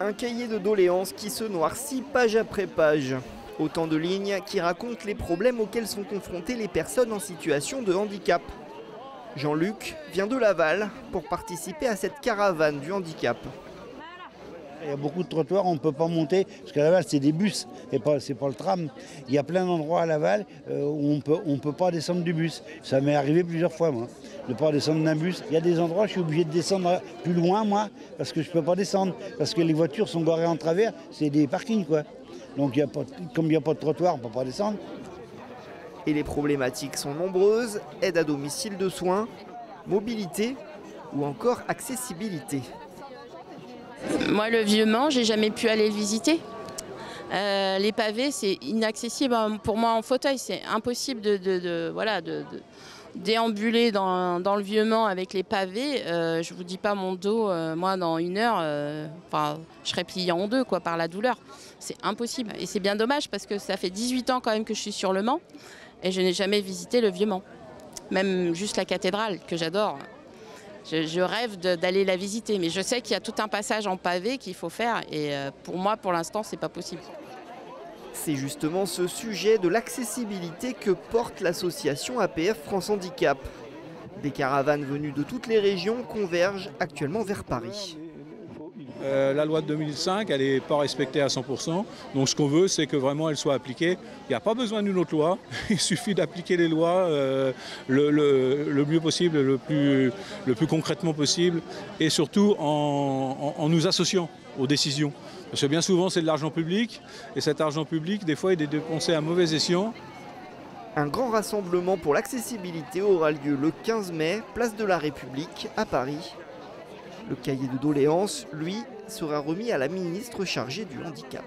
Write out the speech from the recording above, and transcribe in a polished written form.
Un cahier de doléances qui se noircit page après page. Autant de lignes qui racontent les problèmes auxquels sont confrontées les personnes en situation de handicap. Jean-Luc vient de Laval pour participer à cette caravane du handicap. Il y a beaucoup de trottoirs, on ne peut pas monter, parce qu'à Laval c'est des bus, et c'est pas le tram. Il y a plein d'endroits à Laval où on ne peut pas descendre du bus. Ça m'est arrivé plusieurs fois, moi, de ne pas descendre d'un bus. Il y a des endroits où je suis obligé de descendre plus loin, moi, parce que je ne peux pas descendre. Parce que les voitures sont garées en travers, c'est des parkings, quoi. Donc comme il n'y a pas de trottoir, on ne peut pas descendre. Et les problématiques sont nombreuses, aide à domicile de soins, mobilité ou encore accessibilité. Moi, le Vieux-Mans, j'ai jamais pu aller le visiter. Les pavés, c'est inaccessible pour moi en fauteuil. C'est impossible de déambuler dans le Vieux-Mans avec les pavés. Je vous dis pas mon dos, moi, dans 1 heure, je serais pliée en deux par la douleur. C'est impossible. Et c'est bien dommage parce que ça fait 18 ans quand même que je suis sur le Mans et je n'ai jamais visité le Vieux-Mans. Même juste la cathédrale, que j'adore. Je rêve d'aller la visiter, mais je sais qu'il y a tout un passage en pavé qu'il faut faire et pour moi, pour l'instant, c'est pas possible. C'est justement ce sujet de l'accessibilité que porte l'association APF France Handicap. Des caravanes venues de toutes les régions convergent actuellement vers Paris. La loi de 2005, elle n'est pas respectée à 100%. Donc ce qu'on veut, c'est que vraiment elle soit appliquée. Il n'y a pas besoin d'une autre loi. Il suffit d'appliquer les lois le mieux possible, le plus concrètement possible. Et surtout en nous associant aux décisions. Parce que bien souvent, c'est de l'argent public. Et cet argent public, des fois, il est dépensé à mauvais escient. Un grand rassemblement pour l'accessibilité aura lieu le 15 mai, place de la République, à Paris. Le cahier de doléances, lui, sera remis à la ministre chargée du handicap.